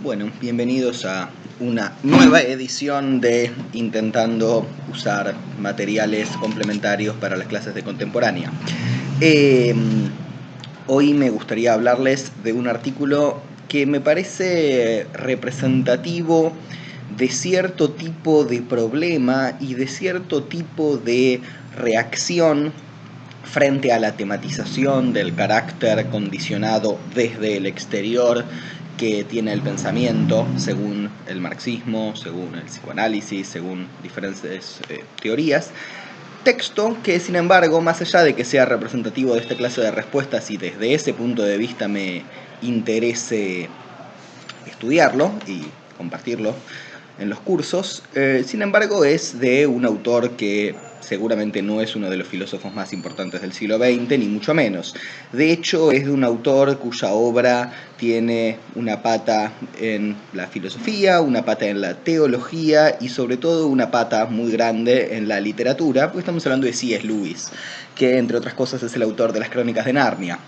Bueno, bienvenidos a una nueva edición de Intentando usar materiales complementarios para las clases de contemporánea. Hoy me gustaría hablarles de un artículo que me parece representativo de cierto tipo de problema y de cierto tipo de reacción frente a la tematización del carácter condicionado desde el exterior que tiene el pensamiento, según el marxismo, según el psicoanálisis, según diferentes teorías. Texto que, sin embargo, más allá de que sea representativo de esta clase de respuestas y desde ese punto de vista me interese estudiarlo y compartirlo en los cursos, sin embargo es de un autor que seguramente no es uno de los filósofos más importantes del siglo XX, ni mucho menos. De hecho, es de un autor cuya obra tiene una pata en la filosofía, una pata en la teología y sobre todo una pata muy grande en la literatura, porque estamos hablando de C.S. Lewis, que entre otras cosas es el autor de las Crónicas de Narnia.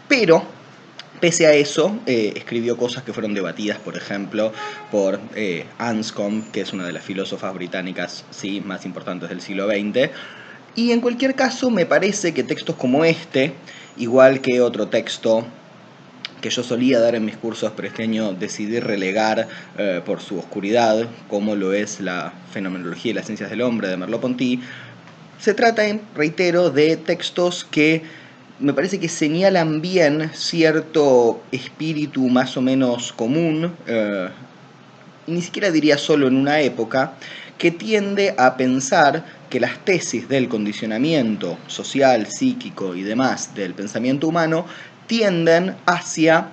Pero pese a eso, escribió cosas que fueron debatidas, por ejemplo, por Anscombe, que es una de las filósofas británicas más importantes del siglo XX. Y en cualquier caso, me parece que textos como este, igual que otro texto que yo solía dar en mis cursos, pero este año decidí relegar por su oscuridad, como lo es la Fenomenología y las Ciencias del Hombre de Merleau-Ponty, se trata, reitero, de textos que me parece que señalan bien cierto espíritu más o menos común, y ni siquiera diría solo en una época, que tiende a pensar que las tesis del condicionamiento social, psíquico y demás del pensamiento humano tienden hacia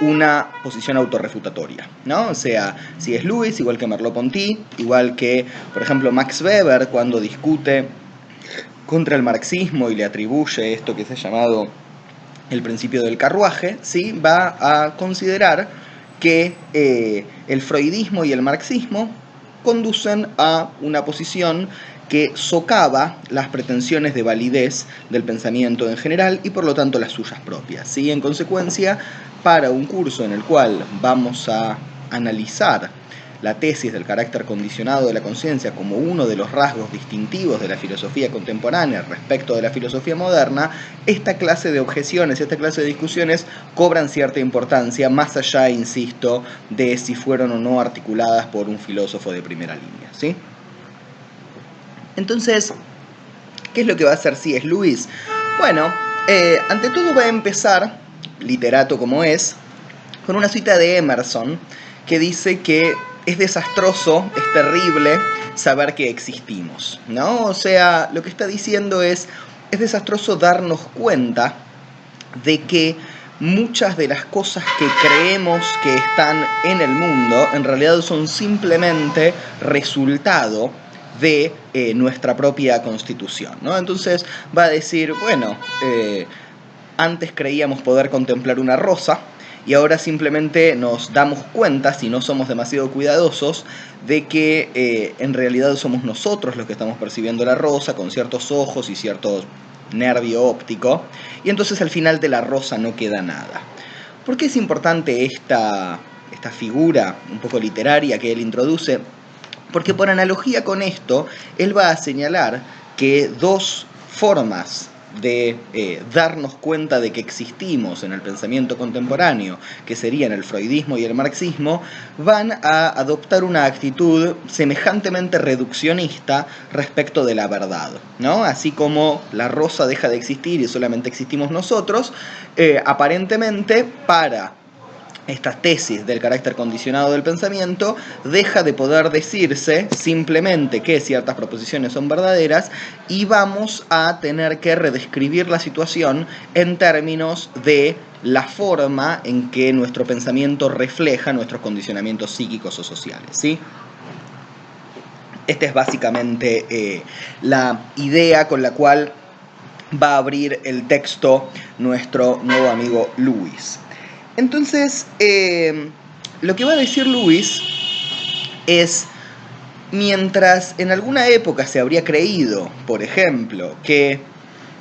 una posición autorrefutatoria, ¿no? O sea, C.S. Lewis, igual que Merleau-Ponty, igual que, por ejemplo, Max Weber, cuando discute contra el marxismo y le atribuye esto que se ha llamado el principio del carruaje, ¿sí? Va a considerar que el freudismo y el marxismo conducen a una posición que socava las pretensiones de validez del pensamiento en general y por lo tanto las suyas propias, ¿sí? En consecuencia, para un curso en el cual vamos a analizar la tesis del carácter condicionado de la conciencia como uno de los rasgos distintivos de la filosofía contemporánea respecto de la filosofía moderna, esta clase de objeciones, esta clase de discusiones cobran cierta importancia, más allá, insisto, de si fueron o no articuladas por un filósofo de primera línea, ¿sí? Entonces, ¿qué es lo que va a hacer C.S. Lewis? Bueno, ante todo va a empezar, literato como es, con una cita de Emerson que dice que es desastroso, es terrible saber que existimos, ¿no? O sea, lo que está diciendo es desastroso darnos cuenta de que muchas de las cosas que creemos que están en el mundo en realidad son simplemente resultado de nuestra propia constitución, ¿no? Entonces va a decir, bueno, antes creíamos poder contemplar una rosa y ahora simplemente nos damos cuenta, si no somos demasiado cuidadosos, de que en realidad somos nosotros los que estamos percibiendo la rosa con ciertos ojos y cierto nervio óptico, y entonces al final de la rosa no queda nada. ¿Por qué es importante esta figura un poco literaria que él introduce? Porque por analogía con esto, él va a señalar que dos formas de darnos cuenta de que existimos en el pensamiento contemporáneo, que serían el freudismo y el marxismo, van a adoptar una actitud semejantemente reduccionista respecto de la verdad, ¿no? Así como la rosa deja de existir y solamente existimos nosotros, aparentemente para estas tesis del carácter condicionado del pensamiento, deja de poder decirse simplemente que ciertas proposiciones son verdaderas y vamos a tener que redescribir la situación en términos de la forma en que nuestro pensamiento refleja nuestros condicionamientos psíquicos o sociales, ¿sí? Esta es básicamente la idea con la cual va a abrir el texto nuestro nuevo amigo Lewis. Entonces, lo que va a decir Lewis es, mientras en alguna época se habría creído, por ejemplo, que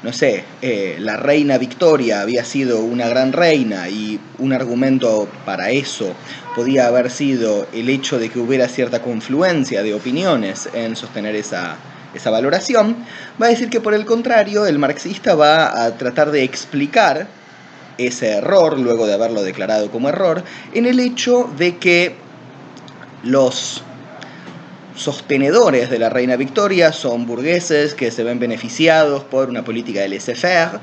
no sé, la reina Victoria había sido una gran reina y un argumento para eso podía haber sido el hecho de que hubiera cierta confluencia de opiniones en sostener esa valoración, va a decir que por el contrario el marxista va a tratar de explicar ese error, luego de haberlo declarado como error, en el hecho de que los sostenedores de la reina Victoria son burgueses que se ven beneficiados por una política de laissez-faire,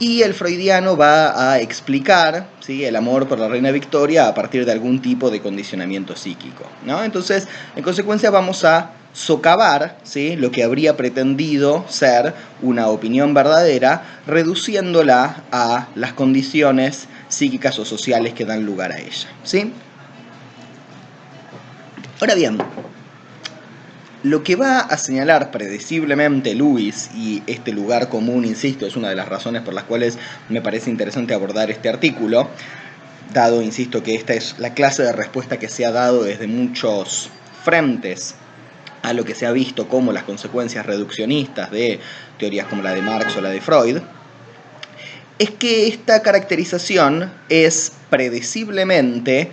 y el freudiano va a explicar, ¿sí?, el amor por la reina Victoria a partir de algún tipo de condicionamiento psíquico, ¿no? Entonces, en consecuencia, vamos a socavar, ¿sí?, lo que habría pretendido ser una opinión verdadera, reduciéndola a las condiciones psíquicas o sociales que dan lugar a ella, ¿sí? Ahora bien, lo que va a señalar predeciblemente Lewis, y este lugar común, insisto, es una de las razones por las cuales me parece interesante abordar este artículo, dado, insisto, que esta es la clase de respuesta que se ha dado desde muchos frentes a lo que se ha visto como las consecuencias reduccionistas de teorías como la de Marx o la de Freud, es que esta caracterización es predeciblemente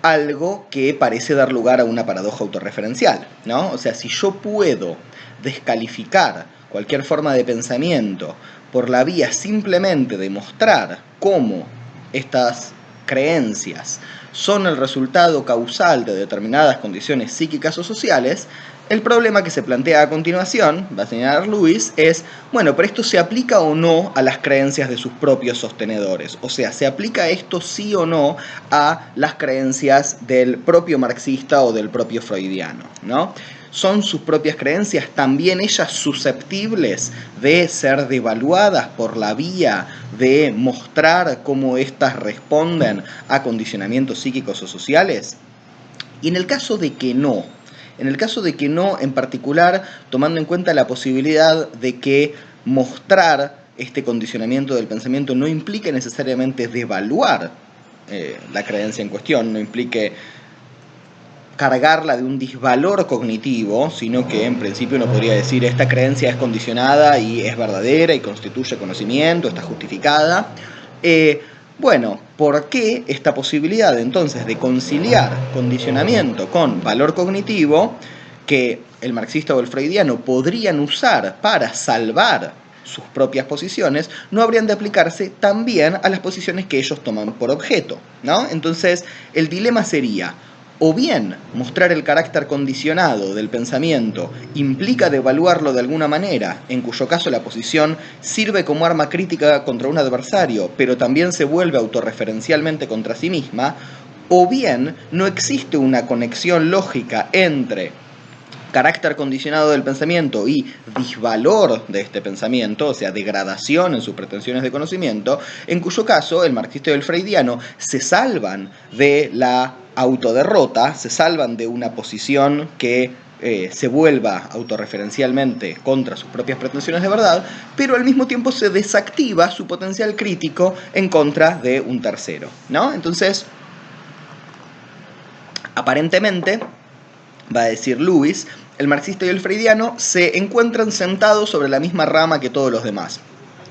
algo que parece dar lugar a una paradoja autorreferencial, ¿no? O sea, si yo puedo descalificar cualquier forma de pensamiento por la vía simplemente de mostrar cómo estas creencias son el resultado causal de determinadas condiciones psíquicas o sociales, el problema que se plantea a continuación, va a señalar Lewis, es, bueno, pero esto se aplica o no a las creencias de sus propios sostenedores. O sea, ¿se aplica esto sí o no a las creencias del propio marxista o del propio freudiano, ¿no? ¿Son sus propias creencias también ellas susceptibles de ser devaluadas por la vía de mostrar cómo éstas responden a condicionamientos psíquicos o sociales? Y en el caso de que no, en particular, tomando en cuenta la posibilidad de que mostrar este condicionamiento del pensamiento no implique necesariamente devaluar la creencia en cuestión, no implique cargarla de un disvalor cognitivo, sino que en principio uno podría decir esta creencia es condicionada y es verdadera y constituye conocimiento, está justificada. Bueno, ¿por qué esta posibilidad entonces de conciliar condicionamiento con valor cognitivo que el marxista o el freudiano podrían usar para salvar sus propias posiciones, no habrían de aplicarse también a las posiciones que ellos toman por objeto, ¿no? Entonces, el dilema sería, o bien mostrar el carácter condicionado del pensamiento implica devaluarlo de alguna manera, en cuyo caso la posición sirve como arma crítica contra un adversario, pero también se vuelve autorreferencialmente contra sí misma, o bien no existe una conexión lógica entre carácter condicionado del pensamiento y disvalor de este pensamiento, o sea, degradación en sus pretensiones de conocimiento, en cuyo caso el marxista y el freudiano se salvan de la autoderrota, se salvan de una posición que se vuelva autorreferencialmente contra sus propias pretensiones de verdad, pero al mismo tiempo se desactiva su potencial crítico en contra de un tercero, ¿no? Entonces, aparentemente, va a decir Lewis, el marxista y el freudiano se encuentran sentados sobre la misma rama que todos los demás.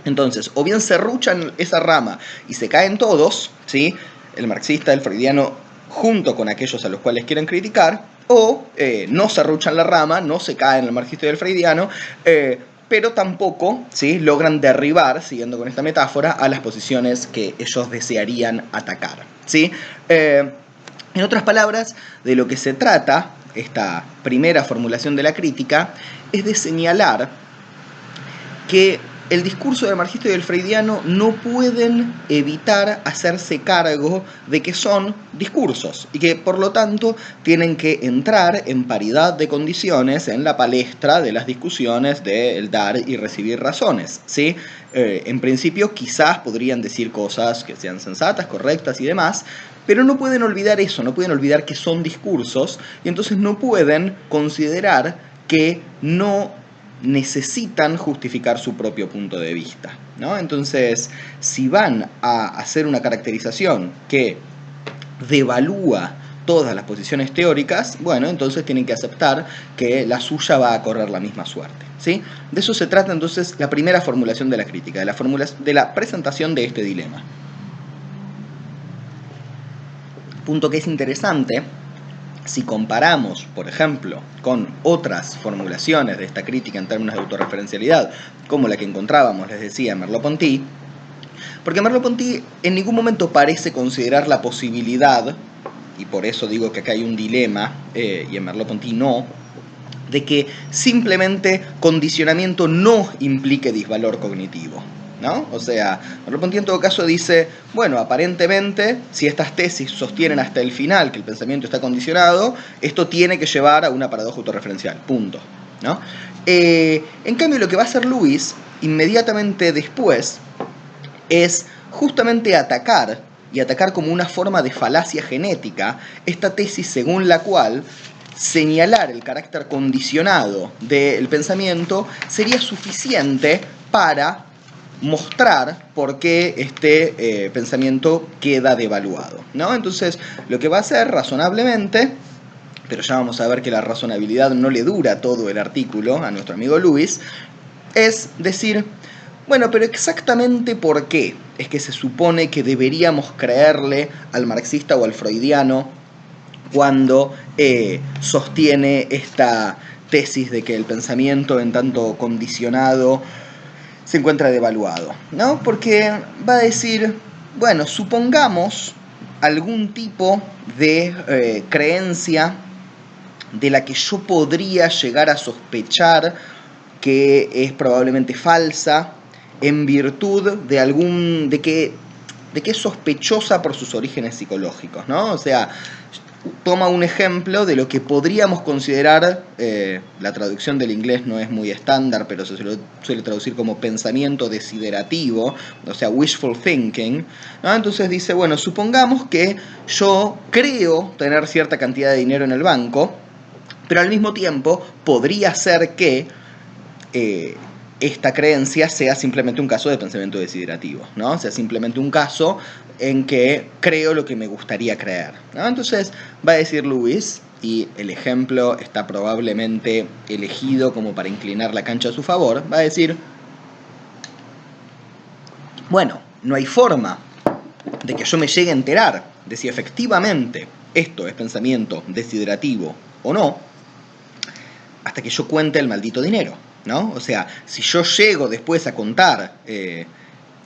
Entonces, o bien serruchan esa rama y se caen todos, ¿sí?, el marxista, el freudiano, junto con aquellos a los cuales quieren criticar, o no serruchan la rama, no se caen el marxista y el freudiano, pero tampoco, ¿sí?, logran derribar, siguiendo con esta metáfora, a las posiciones que ellos desearían atacar, ¿sí? En otras palabras, de lo que se trata esta primera formulación de la crítica es de señalar que el discurso del marxista y del freudiano no pueden evitar hacerse cargo de que son discursos y que por lo tanto tienen que entrar en paridad de condiciones en la palestra de las discusiones del dar y recibir razones, ¿sí? En principio quizás podrían decir cosas que sean sensatas, correctas y demás, pero no pueden olvidar eso, no pueden olvidar que son discursos y entonces no pueden considerar que no necesitan justificar su propio punto de vista, ¿no? Entonces, si van a hacer una caracterización que devalúa todas las posiciones teóricas, bueno, entonces tienen que aceptar que la suya va a correr la misma suerte, ¿sí? De eso se trata entonces la primera formulación de la crítica, de la presentación de este dilema. Punto que es interesante, si comparamos, por ejemplo, con otras formulaciones de esta crítica en términos de autorreferencialidad, como la que encontrábamos, les decía, en Merleau-Ponty, porque Merleau-Ponty en ningún momento parece considerar la posibilidad, y por eso digo que acá hay un dilema, y en Merleau-Ponty no, de que simplemente condicionamiento no implique disvalor cognitivo, ¿no? O sea, Merleau-Ponty en todo caso dice, bueno, aparentemente, si estas tesis sostienen hasta el final que el pensamiento está condicionado, esto tiene que llevar a una paradoja autorreferencial, punto, ¿no? En cambio, lo que va a hacer Lewis, inmediatamente después, es justamente atacar como una forma de falacia genética, esta tesis según la cual señalar el carácter condicionado del pensamiento sería suficiente para mostrar por qué este pensamiento queda devaluado, ¿no? Entonces, lo que va a hacer razonablemente, pero ya vamos a ver que la razonabilidad no le dura todo el artículo a nuestro amigo Lewis, es decir, bueno, pero exactamente por qué es que se supone que deberíamos creerle al marxista o al freudiano cuando sostiene esta tesis de que el pensamiento en tanto condicionado se encuentra devaluado, ¿no? Porque va a decir, bueno, supongamos algún tipo de creencia de la que yo podría llegar a sospechar que es probablemente falsa en virtud de que es sospechosa por sus orígenes psicológicos, ¿no? O sea, toma un ejemplo de lo que podríamos considerar, la traducción del inglés no es muy estándar, pero se lo suele traducir como pensamiento desiderativo, o sea, wishful thinking, ¿no? Entonces dice, bueno, supongamos que yo creo tener cierta cantidad de dinero en el banco, pero al mismo tiempo podría ser que esta creencia sea simplemente un caso de pensamiento desiderativo, ¿no? O sea, simplemente un caso en que creo lo que me gustaría creer, ¿no? Entonces va a decir Lewis, y el ejemplo está probablemente elegido como para inclinar la cancha a su favor, va a decir, bueno, no hay forma de que yo me llegue a enterar de si efectivamente esto es pensamiento desiderativo o no, hasta que yo cuente el maldito dinero, ¿no? O sea, si yo llego después a contar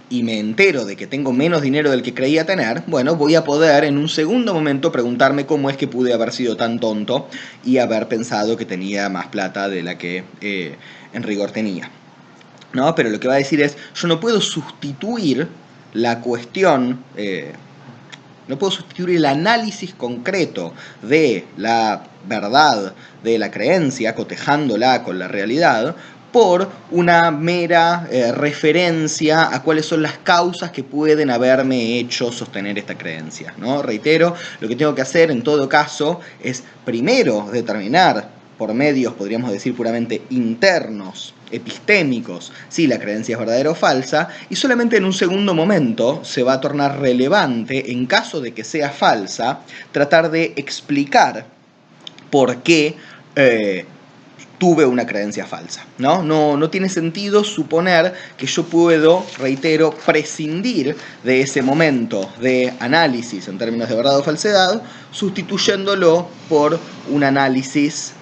y me entero de que tengo menos dinero del que creía tener, bueno, voy a poder en un segundo momento preguntarme cómo es que pude haber sido tan tonto y haber pensado que tenía más plata de la que en rigor tenía, ¿no? Pero lo que va a decir es, yo no puedo sustituir la cuestión, no puedo sustituir el análisis concreto de la verdad de la creencia, cotejándola con la realidad, por una mera referencia a cuáles son las causas que pueden haberme hecho sostener esta creencia, ¿no? Reitero, lo que tengo que hacer en todo caso es primero determinar por medios, podríamos decir, puramente internos, epistémicos, si la creencia es verdadera o falsa, y solamente en un segundo momento se va a tornar relevante, en caso de que sea falsa, tratar de explicar por qué tuve una creencia falsa, ¿no? No tiene sentido suponer que yo puedo, reitero, prescindir de ese momento de análisis en términos de verdad o falsedad, sustituyéndolo por un análisis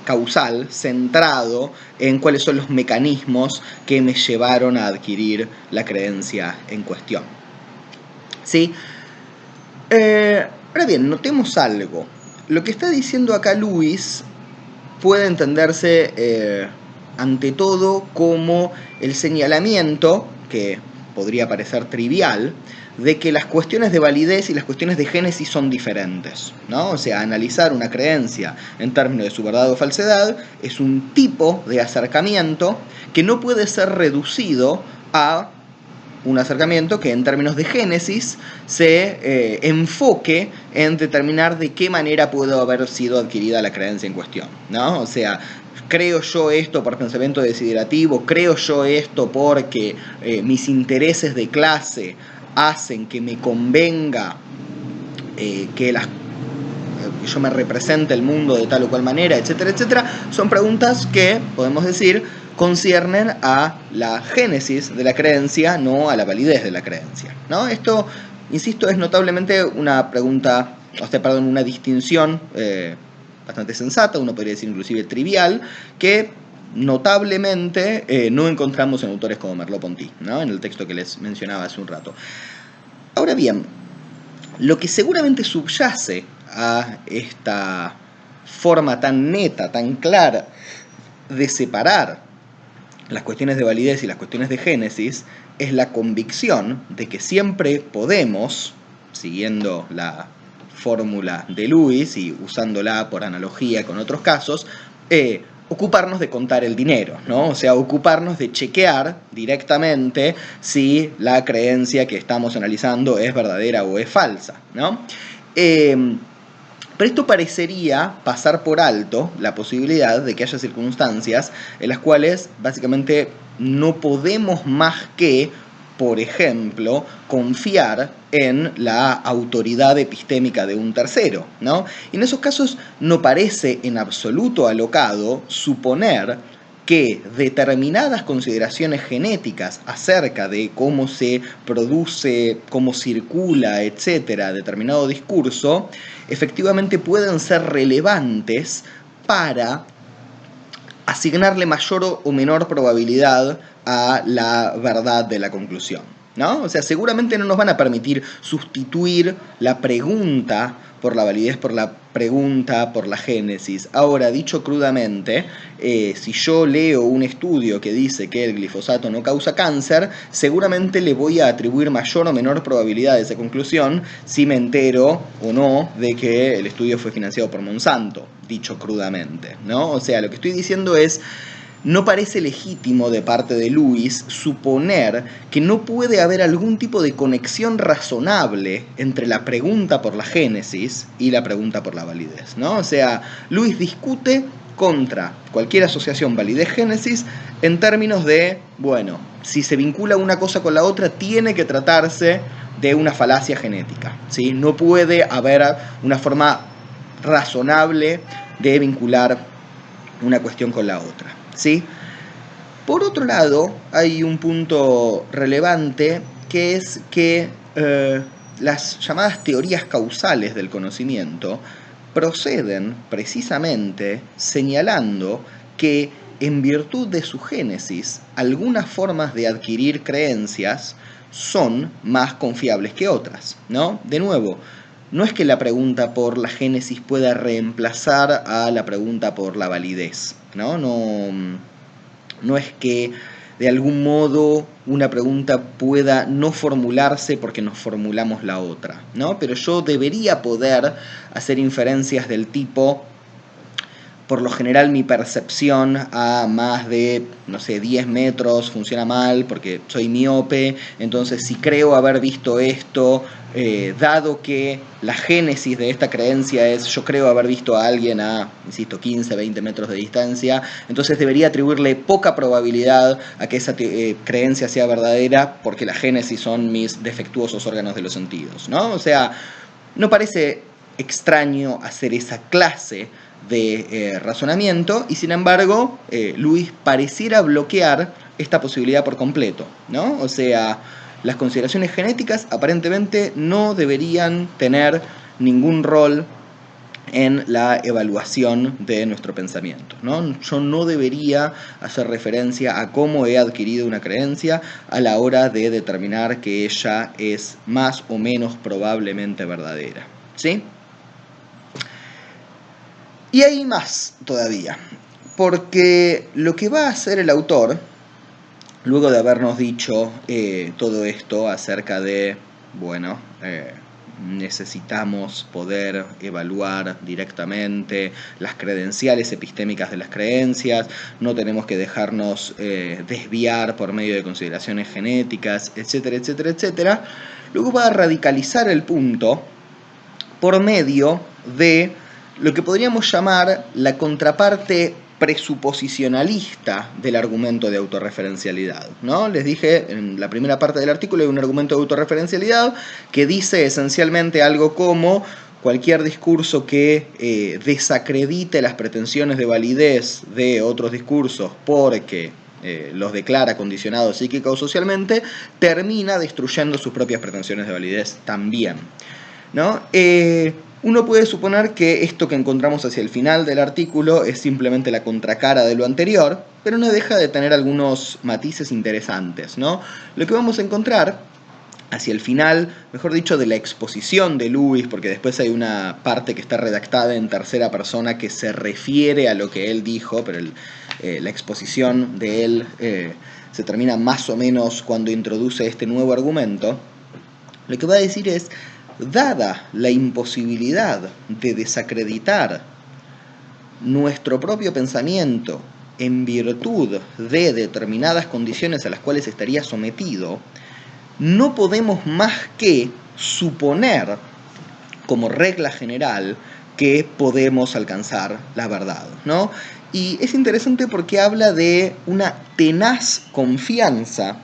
causal, centrado en cuáles son los mecanismos que me llevaron a adquirir la creencia en cuestión. ¿Sí? Ahora bien, notemos algo. Lo que está diciendo acá Lewis puede entenderse ante todo como el señalamiento, que podría parecer trivial, de que las cuestiones de validez y las cuestiones de génesis son diferentes, ¿no? O sea, analizar una creencia en términos de su verdad o falsedad es un tipo de acercamiento que no puede ser reducido a un acercamiento que en términos de génesis se enfoque en determinar de qué manera pudo haber sido adquirida la creencia en cuestión, ¿no? O sea, creo yo esto por pensamiento desiderativo, creo yo esto porque mis intereses de clase hacen que me convenga que yo me represente el mundo de tal o cual manera, etcétera, etcétera, son preguntas que, podemos decir, conciernen a la génesis de la creencia, no a la validez de la creencia, ¿no? Esto, insisto, es notablemente una pregunta, una distinción bastante sensata, uno podría decir inclusive trivial, que notablemente no encontramos en autores como Merleau-Ponty, ¿no? En el texto que les mencionaba hace un rato. Ahora bien, lo que seguramente subyace a esta forma tan neta, tan clara de separar las cuestiones de validez y las cuestiones de génesis es la convicción de que siempre podemos, siguiendo la fórmula de Lewis y usándola por analogía con otros casos, ocuparnos de contar el dinero, ¿no? O sea, ocuparnos de chequear directamente si la creencia que estamos analizando es verdadera o es falsa, ¿no? Pero esto parecería pasar por alto la posibilidad de que haya circunstancias en las cuales básicamente no podemos más que, por ejemplo, confiar en la autoridad epistémica de un tercero, ¿no? Y en esos casos no parece en absoluto alocado suponer que determinadas consideraciones genéticas acerca de cómo se produce, cómo circula, etcétera, determinado discurso, efectivamente pueden ser relevantes para asignarle mayor o menor probabilidad a la verdad de la conclusión, ¿no? O sea, seguramente no nos van a permitir sustituir la pregunta por la validez, por la pregunta, por la génesis. Ahora, dicho crudamente, si yo leo un estudio que dice que el glifosato no causa cáncer, seguramente le voy a atribuir mayor o menor probabilidad a esa conclusión si me entero o no de que el estudio fue financiado por Monsanto, dicho crudamente, ¿no? O sea, lo que estoy diciendo es, no parece legítimo de parte de Lewis suponer que no puede haber algún tipo de conexión razonable entre la pregunta por la génesis y la pregunta por la validez, ¿no? O sea, Lewis discute contra cualquier asociación validez-génesis en términos de, bueno, si se vincula una cosa con la otra, tiene que tratarse de una falacia genética, ¿sí? No puede haber una forma razonable de vincular una cuestión con la otra, ¿sí? Por otro lado, hay un punto relevante que es que las llamadas teorías causales del conocimiento proceden precisamente señalando que en virtud de su génesis, algunas formas de adquirir creencias son más confiables que otras, ¿no? De nuevo, no es que la pregunta por la génesis pueda reemplazar a la pregunta por la validez, ¿no? No es que de algún modo una pregunta pueda no formularse porque nos formulamos la otra, ¿no? Pero yo debería poder hacer inferencias del tipo, por lo general mi percepción a más de, 10 metros funciona mal porque soy miope, entonces si creo haber visto esto, dado que la génesis de esta creencia es yo creo haber visto a alguien a, 15, 20 metros de distancia, entonces debería atribuirle poca probabilidad a que esa creencia sea verdadera porque la génesis son mis defectuosos órganos de los sentidos, ¿no? O sea, no parece extraño hacer esa clase de razonamiento y sin embargo Lewis pareciera bloquear esta posibilidad por completo, ¿no? O sea, las consideraciones genéticas aparentemente no deberían tener ningún rol en la evaluación de nuestro pensamiento, ¿no? Yo no debería hacer referencia a cómo he adquirido una creencia a la hora de determinar que ella es más o menos probablemente verdadera, ¿sí? Y hay más todavía, porque lo que va a hacer el autor, luego de habernos dicho todo esto acerca de, necesitamos poder evaluar directamente las credenciales epistémicas de las creencias, no tenemos que dejarnos desviar por medio de consideraciones genéticas, etcétera, etcétera, etcétera, luego va a radicalizar el punto por medio de lo que podríamos llamar la contraparte presuposicionalista del argumento de autorreferencialidad, ¿no? Les dije en la primera parte del artículo hay un argumento de autorreferencialidad que dice esencialmente algo como: cualquier discurso que desacredite las pretensiones de validez de otros discursos porque los declara condicionados psíquica o socialmente, termina destruyendo sus propias pretensiones de validez también, ¿no? Uno puede suponer que esto que encontramos hacia el final del artículo es simplemente la contracara de lo anterior, pero no deja de tener algunos matices interesantes, ¿no? Lo que vamos a encontrar hacia el final, mejor dicho, de la exposición de Lewis, porque después hay una parte que está redactada en tercera persona que se refiere a lo que él dijo, pero la exposición de él se termina más o menos cuando introduce este nuevo argumento. Lo que va a decir es: dada la imposibilidad de desacreditar nuestro propio pensamiento en virtud de determinadas condiciones a las cuales estaría sometido, no podemos más que suponer, como regla general, que podemos alcanzar la verdad, ¿no? Y es interesante porque habla de una tenaz confianza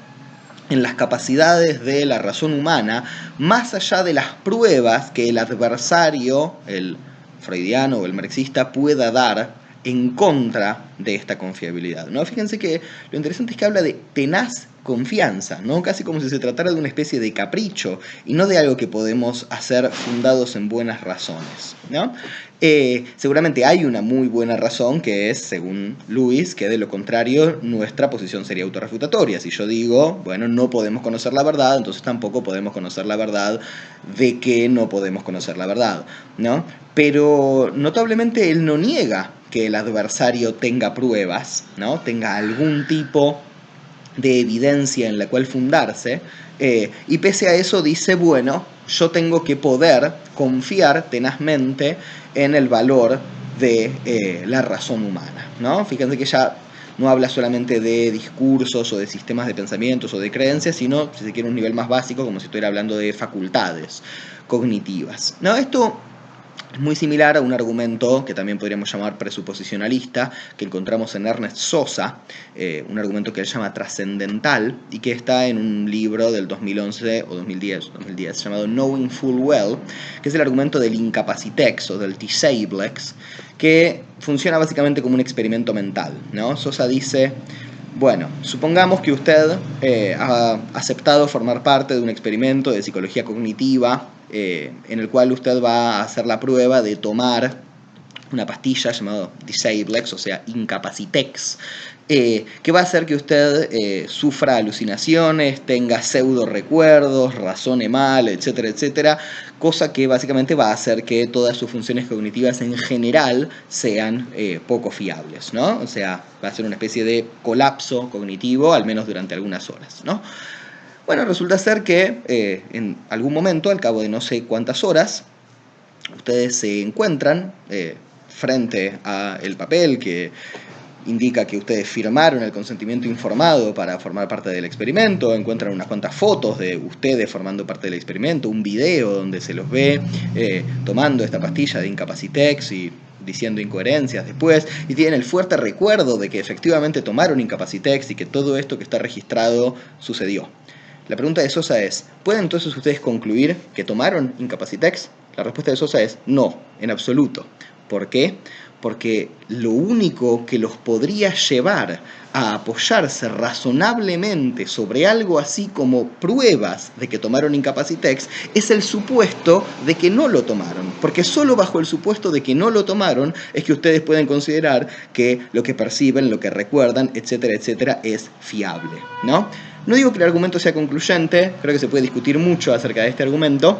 en las capacidades de la razón humana, más allá de las pruebas que el adversario, el freudiano o el marxista, pueda dar en contra de esta confiabilidad, ¿no? Fíjense que lo interesante es que habla de tenaz confianza, ¿no? Casi como si se tratara de una especie de capricho y no de algo que podemos hacer fundados en buenas razones, ¿no? Seguramente hay una muy buena razón que es, según Lewis, que de lo contrario nuestra posición sería autorrefutatoria. Si yo digo, bueno, no podemos conocer la verdad, entonces tampoco podemos conocer la verdad de que no podemos conocer la verdad, ¿no? Pero notablemente él no niega que el adversario tenga pruebas, ¿no? Tenga algún tipo de evidencia en la cual fundarse, y pese a eso dice, bueno, yo tengo que poder confiar tenazmente en el valor de la razón humana, ¿no? Fíjense que ya no habla solamente de discursos o de sistemas de pensamientos o de creencias, sino, si se quiere, un nivel más básico, como si estuviera hablando de facultades cognitivas, ¿no? Esto es muy similar a un argumento que también podríamos llamar presuposicionalista, que encontramos en Ernest Sosa, un argumento que él llama trascendental y que está en un libro del 2011 o 2010 llamado Knowing Full Well, que es el argumento del incapacitex o del disablex, que funciona básicamente como un experimento mental, ¿no? Sosa dice: bueno, supongamos que usted ha aceptado formar parte de un experimento de psicología cognitiva en el cual usted va a hacer la prueba de tomar una pastilla llamada Disablex, o sea, Incapacitex, que va a hacer que usted sufra alucinaciones, tenga pseudo recuerdos, razone mal, etcétera, etcétera, cosa que básicamente va a hacer que todas sus funciones cognitivas en general sean poco fiables, ¿no? O sea, va a ser una especie de colapso cognitivo, al menos durante algunas horas, ¿no? Bueno, resulta ser que en algún momento, al cabo de no sé cuántas horas, ustedes se encuentran frente al papel que indica que ustedes firmaron el consentimiento informado para formar parte del experimento, encuentran unas cuantas fotos de ustedes formando parte del experimento, un video donde se los ve tomando esta pastilla de Incapacitex y diciendo incoherencias después, y tienen el fuerte recuerdo de que efectivamente tomaron Incapacitex y que todo esto que está registrado sucedió. La pregunta de Sosa es: ¿pueden entonces ustedes concluir que tomaron Incapacitex? La respuesta de Sosa es no, en absoluto. ¿Por qué? Porque lo único que los podría llevar a apoyarse razonablemente sobre algo así como pruebas de que tomaron Incapacitex es el supuesto de que no lo tomaron, porque solo bajo el supuesto de que no lo tomaron es que ustedes pueden considerar que lo que perciben, lo que recuerdan, etcétera, etcétera, es fiable, ¿no? No digo que el argumento sea concluyente, creo que se puede discutir mucho acerca de este argumento.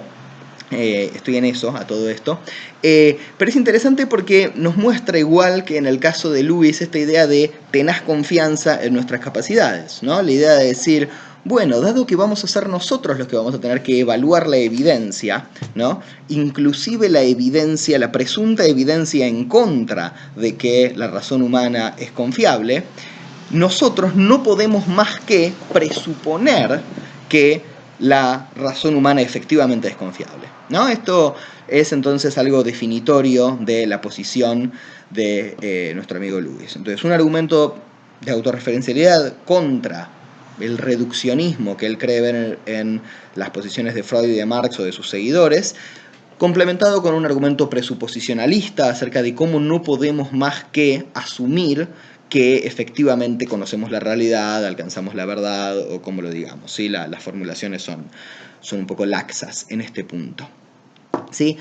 Estoy en eso, a todo esto, pero es interesante porque nos muestra, igual que en el caso de Lewis, esta idea de tenaz confianza en nuestras capacidades, ¿no? La idea de decir, bueno, dado que vamos a ser nosotros los que vamos a tener que evaluar la evidencia, ¿no? Inclusive la evidencia, la presunta evidencia en contra de que la razón humana es confiable, nosotros no podemos más que presuponer que la razón humana efectivamente es confiable, ¿no? Esto es entonces algo definitorio de la posición de nuestro amigo Lewis. Entonces, un argumento de autorreferencialidad contra el reduccionismo que él cree ver en las posiciones de Freud y de Marx o de sus seguidores, complementado con un argumento presuposicionalista acerca de cómo no podemos más que asumir que efectivamente conocemos la realidad, alcanzamos la verdad, o como lo digamos, ¿sí? Las formulaciones son un poco laxas en este punto, ¿sí?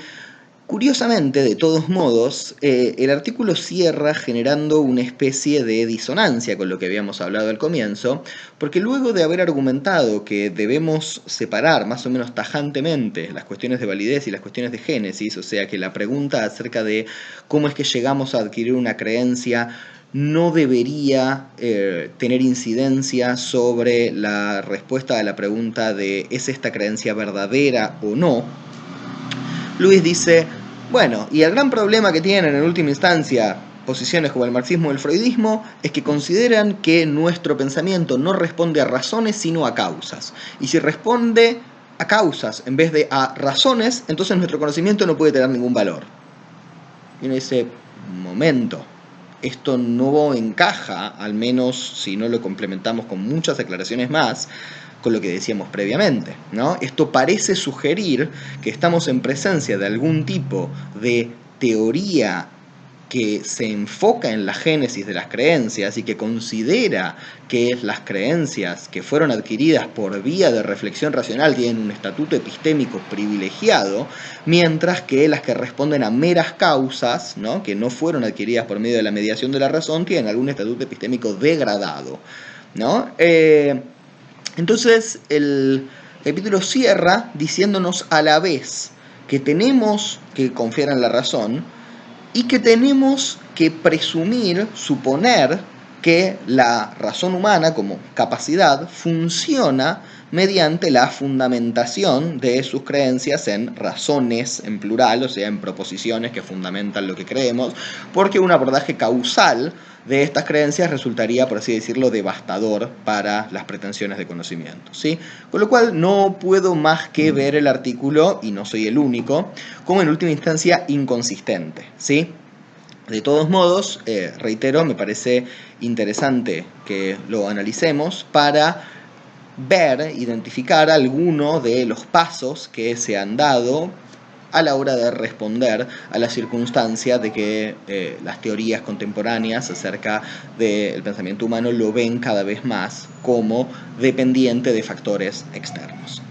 Curiosamente, de todos modos, el artículo cierra generando una especie de disonancia con lo que habíamos hablado al comienzo, porque luego de haber argumentado que debemos separar más o menos tajantemente las cuestiones de validez y las cuestiones de génesis, o sea que la pregunta acerca de cómo es que llegamos a adquirir una creencia no debería tener incidencia sobre la respuesta a la pregunta de ¿es esta creencia verdadera o no? Lewis dice, bueno, y el gran problema que tienen en última instancia posiciones como el marxismo y el freudismo es que consideran que nuestro pensamiento no responde a razones sino a causas. Y si responde a causas en vez de a razones, entonces nuestro conocimiento no puede tener ningún valor. Y uno dice, momento, esto no encaja, al menos si no lo complementamos con muchas aclaraciones más, con lo que decíamos previamente, ¿no? Esto parece sugerir que estamos en presencia de algún tipo de teoría que se enfoca en la génesis de las creencias y que considera que las creencias que fueron adquiridas por vía de reflexión racional tienen un estatuto epistémico privilegiado, mientras que las que responden a meras causas, ¿no? Que no fueron adquiridas por medio de la mediación de la razón, tienen algún estatuto epistémico degradado, ¿no? Entonces el capítulo cierra diciéndonos a la vez que tenemos que confiar en la razón y que tenemos que presumir, suponer que la razón humana como capacidad funciona mediante la fundamentación de sus creencias en razones en plural, o sea, en proposiciones que fundamentan lo que creemos, porque un abordaje causal de estas creencias resultaría, por así decirlo, devastador para las pretensiones de conocimiento, ¿sí? Con lo cual no puedo más que ver el artículo, y no soy el único, como en última instancia inconsistente, ¿sí? De todos modos, reitero, me parece interesante que lo analicemos para ver, identificar algunos de los pasos que se han dado a la hora de responder a la circunstancia de que las teorías contemporáneas acerca del pensamiento humano lo ven cada vez más como dependiente de factores externos.